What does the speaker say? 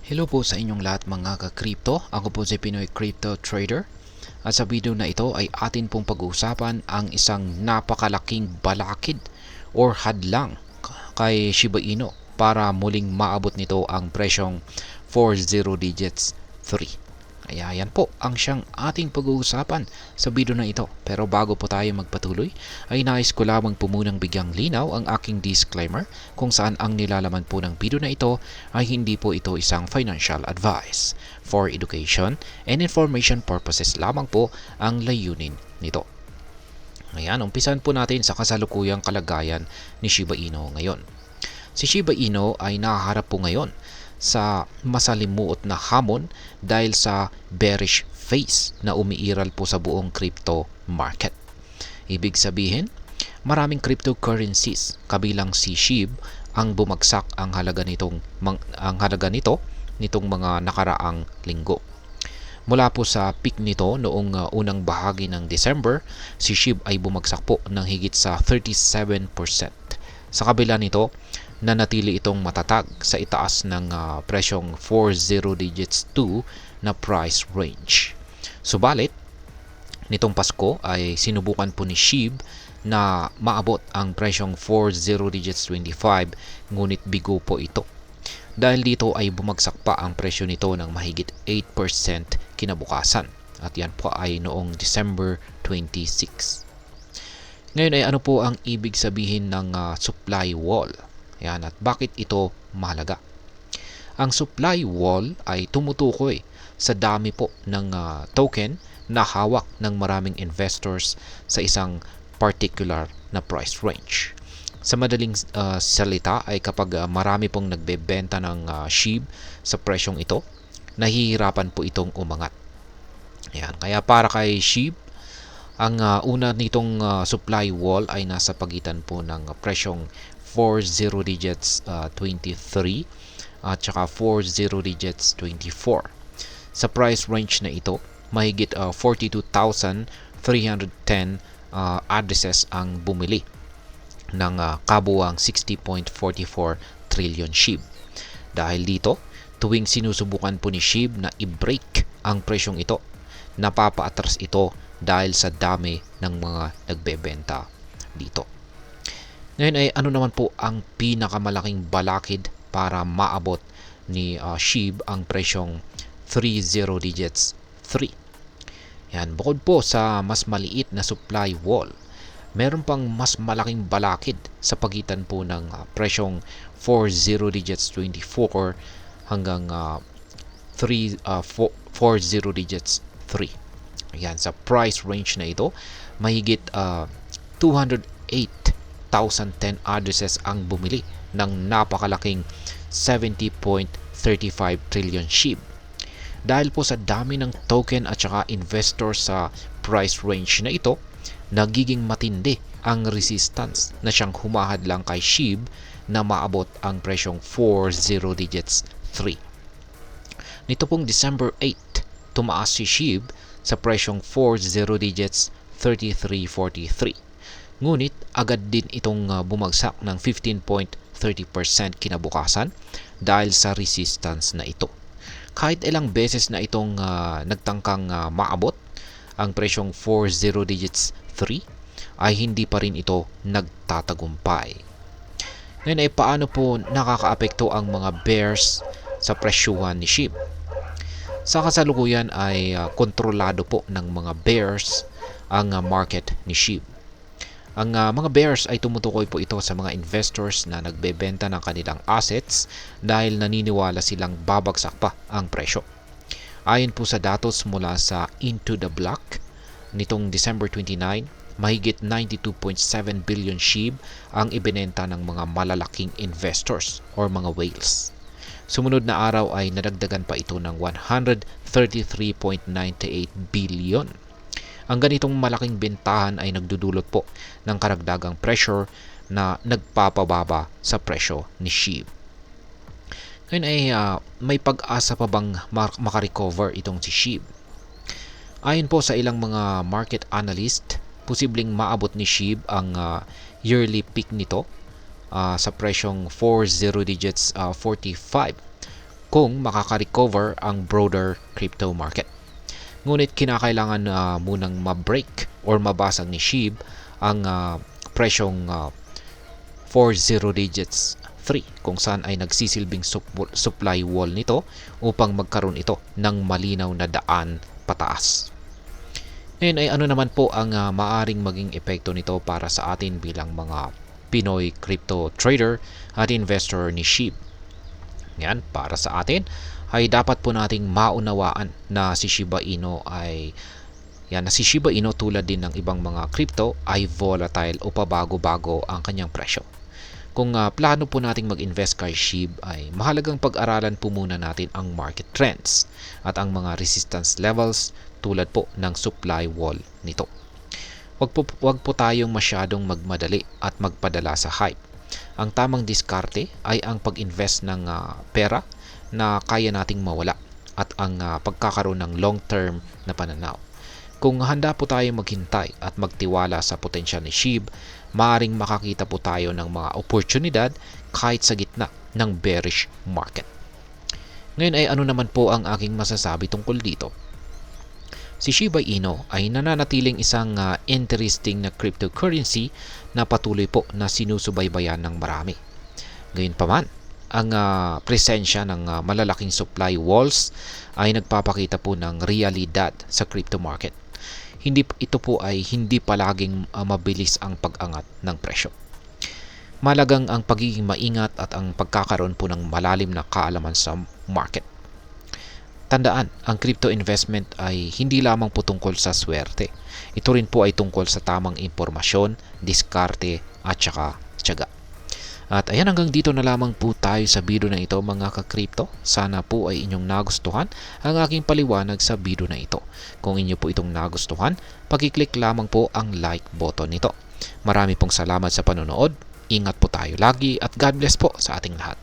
Hello po sa inyong lahat mga ka-crypto. Ako po si Pinoy Crypto Trader. At sa video na ito ay atin pong pag-uusapan ang isang napakalaking balakid or hadlang kay Shiba Inu para muling maabot nito ang presyong 40 digits 3. Kaya yan po ang siyang ating pag-uusapan sa video na ito. Pero bago po tayo magpatuloy, ay nais ko lamang po munang bigyang linaw ang aking disclaimer kung saan ang nilalaman po ng video na ito ay hindi po ito isang financial advice. For education and information purposes lamang po ang layunin nito. Ngayon, umpisan po natin sa kasalukuyang kalagayan ni Shiba Inu ngayon. Si Shiba Inu ay nakaharap po ngayon sa masalimuot na hamon dahil sa bearish phase na umiiral po sa buong crypto market. Ibig sabihin, maraming cryptocurrencies kabilang si SHIB ang bumagsak ang halaga nito nitong mga nakaraang linggo. Mula po sa peak nito noong unang bahagi ng December, si SHIB ay bumagsak po ng higit sa 37%. Sa kabila nito, nanatili itong matatag sa itaas ng presyong 40 digits 2 na price range. Subalit, nitong Pasko ay sinubukan po ni SHIB na maabot ang presyong 40 digits 25, ngunit bigo po ito. Dahil dito ay bumagsak pa ang presyo nito ng mahigit 8% kinabukasan. At yan po ay noong December 26. Ngayon ay ano po ang ibig sabihin ng supply wall? Yan, at bakit ito mahalaga? Ang supply wall ay tumutukoy sa dami po ng token na hawak ng maraming investors sa isang particular na price range. Sa madaling salita ay kapag marami pong nagbebenta ng SHIB sa presyong ito, nahihirapan po itong umangat. Yan, kaya para kay SHIB, ang una nitong supply wall ay nasa pagitan po ng presyong 40 digits 23 at saka 40 digits 24. Sa price range na ito, mahigit 42,310 addresses ang bumili ng kabuang 60.44 trillion SHIB. Dahil dito, tuwing sinusubukan po ni SHIB na i-break ang presyong ito, napapaatras ito dahil sa dami ng mga nagbebenta dito. Ngayon ay ano naman po ang pinakamalaking balakid para maabot ni SHIB ang presyong 30 digits 3. Yan, bukod po sa mas maliit na supply wall, meron pang mas malaking balakid sa pagitan po ng presyong 40 digits 24 hanggang 40 digits 3. Ayan, sa price range na ito, mahigit 208,010 addresses ang bumili ng napakalaking 70.35 trillion SHIB. Dahil po sa dami ng token at saka investor sa price range na ito, nagiging matindi ang resistance na siyang humahadlang kay SHIB na maabot ang presyong 40 digits 3. Nito pong December 8, tumaas si SHIB sa presyong 40 digits 33.43. Ngunit agad din itong bumagsak ng 15.30% kinabukasan dahil sa resistance na ito. Kahit ilang beses na itong nagtangkang maabot ang presyong 40 digits 3, ay hindi pa rin ito nagtatagumpay. Ngayon ay paano po nakakaapekto ang mga bears sa presyuhan ni SHIB? Sa kasalukuyan ay kontrolado po ng mga bears ang market ni SHIB. Ang mga bears ay tumutukoy po ito sa mga investors na nagbebenta ng kanilang assets dahil naniniwala silang babagsak pa ang presyo. Ayon po sa datos mula sa Into the Block, nitong December 29, mahigit 92.7 billion SHIB ang ibinenta ng mga malalaking investors or mga whales. Sumunod na araw ay nadagdagan pa ito ng 133.98 billion. Ang ganitong malaking bentahan ay nagdudulot po ng karagdagang pressure na nagpapababa sa presyo ni SHIB. Ngayon ay may pag-asa pa bang makarecover itong si SHIB? Ayon po sa ilang mga market analyst, posibleng maabot ni SHIB ang yearly peak nito sa presyong 40 digits 45 kung makaka-recover ang broader crypto market. Ngunit kinakailangan munang ma-break or mabasag ni SHIB ang presyong 40 digits 3 kung saan ay nagsisilbing supply wall nito upang magkaroon ito ng malinaw na daan pataas. Ngayon ay ano naman po ang maaring maging epekto nito para sa atin bilang mga Pinoy crypto trader at investor ni SHIB. Yan, para sa atin ay dapat po nating maunawaan na si Shiba Inu tulad din ng ibang mga crypto ay volatile o pabago-bago ang kanyang presyo. Kung plano po nating mag-invest kay SHIB ay mahalagang pag-aralan po muna natin ang market trends at ang mga resistance levels tulad po ng supply wall nito. Wag po tayong masyadong magmadali at magpadala sa hype. Ang tamang diskarte ay ang pag-invest ng pera na kaya nating mawala at ang pagkakaroon ng long-term na pananaw. Kung handa po tayong maghintay at magtiwala sa potensyal ni SHIB, maaaring makakita po tayo ng mga oportunidad kahit sa gitna ng bearish market. Ngayon ay ano naman po ang aking masasabi tungkol dito? Si Shiba Inu ay nananatiling isang interesting na cryptocurrency na patuloy po na sinusubaybayan ng marami. Gayunpaman, ang presensya ng malalaking supply walls ay nagpapakita po ng realidad sa crypto market. Ito po ay hindi palaging mabilis ang pag-angat ng presyo. Malagang ang pagiging maingat at ang pagkakaroon po ng malalim na kaalaman sa market. Tandaan, ang crypto investment ay hindi lamang po tungkol sa swerte. Ito rin po ay tungkol sa tamang impormasyon, diskarte at saka tiyaga. At ayan, hanggang dito na lamang po tayo sa video na ito mga ka-crypto. Sana po ay inyong nagustuhan ang aking paliwanag sa video na ito. Kung inyo po itong nagustuhan, pag-click lamang po ang like button nito. Marami pong salamat sa panonood. Ingat po tayo lagi at God bless po sa ating lahat.